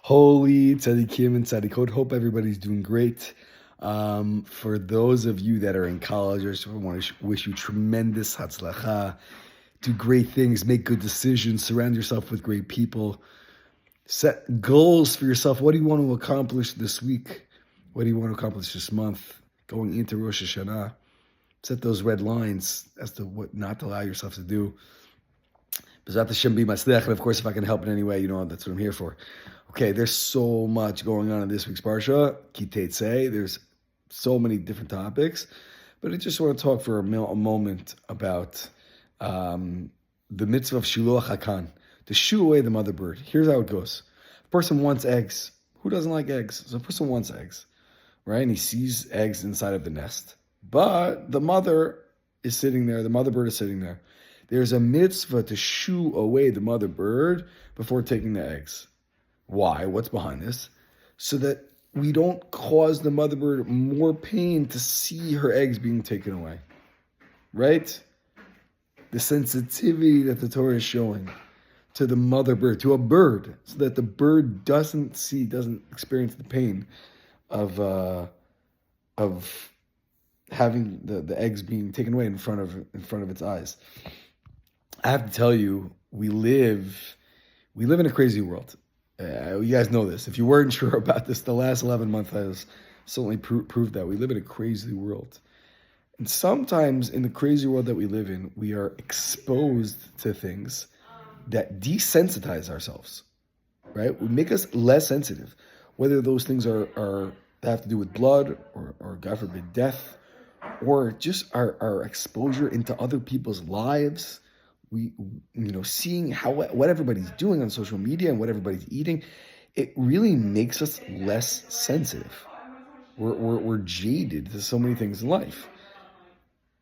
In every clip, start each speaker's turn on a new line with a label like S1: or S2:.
S1: Holy tzaddikim and tzaddikot. Hope everybody's doing great. For those of you that are in college, I just want to wish you tremendous hatzlacha. Do great things, make good decisions, surround yourself with great people. Set goals for yourself. What do you want to accomplish this week? What do you want to accomplish this month? Going into Rosh Hashanah. Set those red lines as to what not to allow yourself to do. B'ezrat Hashem be matzliach, and of course, if I can help in any way, that's what I'm here for. Okay, there's so much going on in this week's parsha, Teitzei. There's so many different topics, but I just want to talk for a moment about the mitzvah of shiluach hakan, to shoo away the mother bird. Here's how it goes: a person wants eggs. Who doesn't like eggs? So a person wants eggs, right? And he sees eggs inside of the nest, but the mother is sitting there. The mother bird is sitting there. There's a mitzvah to shoo away the mother bird before taking the eggs. Why? What's behind this? So that we don't cause the mother bird more pain to see her eggs being taken away. Right? The sensitivity that the Torah is showing to the mother bird, to a bird, so that the bird doesn't experience the pain of having the eggs being taken away in front of its eyes. I have to tell you, we live in a crazy world. You guys know this. If you weren't sure about this, the last 11 months has certainly proved that we live in a crazy world. And sometimes in the crazy world that we live in, we are exposed to things that desensitize ourselves, right? We make us less sensitive, whether those things are have to do with blood or God forbid, death, or just our exposure into other people's lives. We, seeing what everybody's doing on social media and what everybody's eating, it really makes us less sensitive. We're jaded to so many things in life.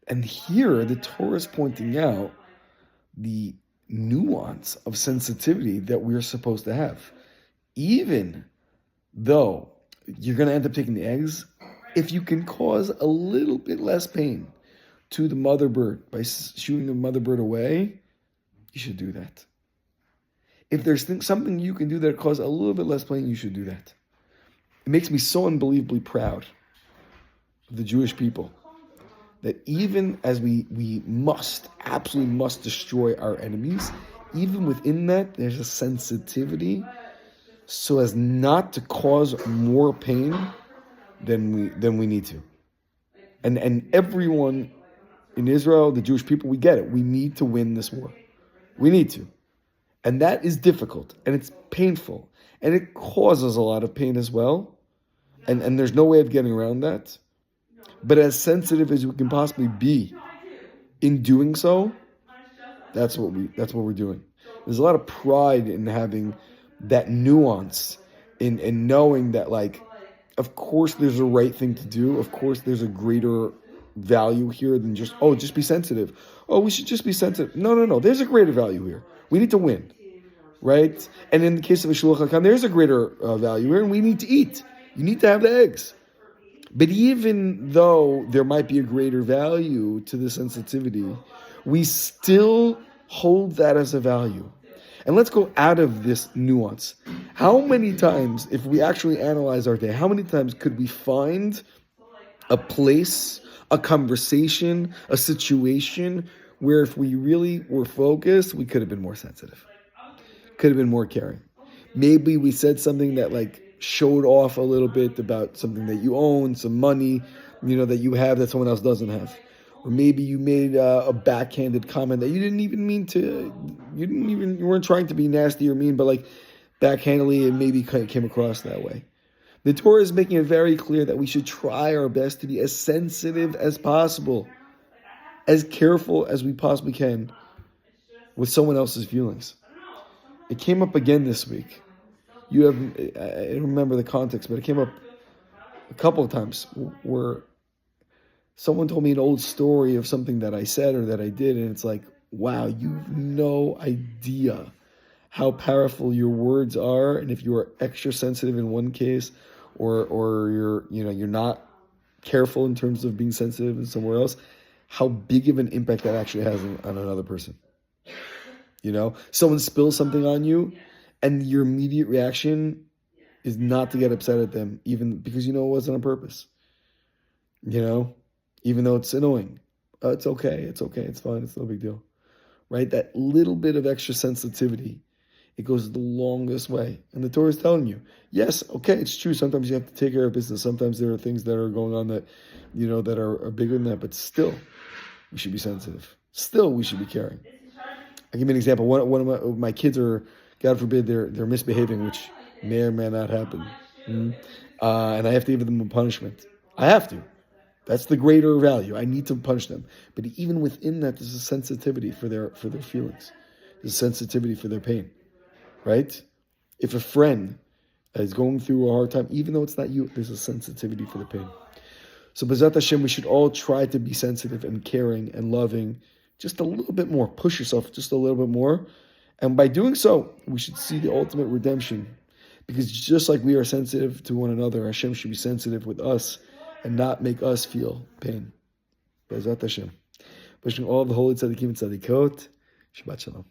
S1: And here, the Torah is pointing out the nuance of sensitivity that we're supposed to have. Even though you're going to end up taking the eggs, if you can cause a little bit less pain to the mother bird by shooting the mother bird away, you should do that. If there's something you can do that causes a little bit less pain, you should do that. It makes me so unbelievably proud of the Jewish people that even as we absolutely must destroy our enemies, even within that, there's a sensitivity so as not to cause more pain than we need to. And everyone in Israel, the Jewish people, we get it. We need to win this war. We need to. And that is difficult, and it's painful, and it causes a lot of pain as well. And there's no way of getting around that. But as sensitive as we can possibly be in doing so, that's what we're doing. There's a lot of pride in having that nuance, in knowing that, of course there's a right thing to do. Of course there's a greater value here than just be sensitive. We should just be sensitive. No. There's a greater value here. We need to win, right? And in the case of a shiluach hakan, there's a greater value here, and we need to eat. You need to have the eggs. But even though there might be a greater value to the sensitivity, we still hold that as a value. And let's go out of this nuance. How many times, if we actually analyze our day, how many times could we find a place, a conversation, a situation where if we really were focused, we could have been more sensitive, could have been more caring? Maybe we said something that showed off a little bit about something that you own, some money, that you have that someone else doesn't have. Or maybe you made a backhanded comment that you didn't even mean to, you weren't trying to be nasty or mean, but backhandedly it maybe came across that way. The Torah is making it very clear that we should try our best to be as sensitive as possible, as careful as we possibly can with someone else's feelings. It came up again this week. I don't remember the context, but it came up a couple of times where someone told me an old story of something that I said or that I did, and it's wow, you've no idea how powerful your words are, and if you are extra sensitive in one case, or you're not careful in terms of being sensitive in somewhere else, how big of an impact that actually has on another person. Someone spills something on you, and your immediate reaction is not to get upset at them, even because it wasn't on purpose. Even though it's annoying. It's okay. It's okay. It's fine. It's no big deal. Right? That little bit of extra sensitivity, it goes the longest way. And the Torah is telling you, yes, okay, it's true. Sometimes you have to take care of business. Sometimes there are things that are going on that, that are bigger than that. But still, we should be sensitive. Still, we should be caring. I'll give you an example. One of my kids are, God forbid, they're misbehaving, which may or may not happen. And I have to give them a punishment. I have to. That's the greater value. I need to punish them. But even within that, there's a sensitivity for their feelings. There's a sensitivity for their pain. Right? If a friend is going through a hard time, even though it's not you, there's a sensitivity for the pain. So B'ezrat Hashem, we should all try to be sensitive and caring and loving just a little bit more. Push yourself just a little bit more. And by doing so, we should see the ultimate redemption. Because just like we are sensitive to one another, Hashem should be sensitive with us and not make us feel pain. B'ezrat Hashem. Wishing all the holy tzaddikim and tzaddikot. Shabbat shalom.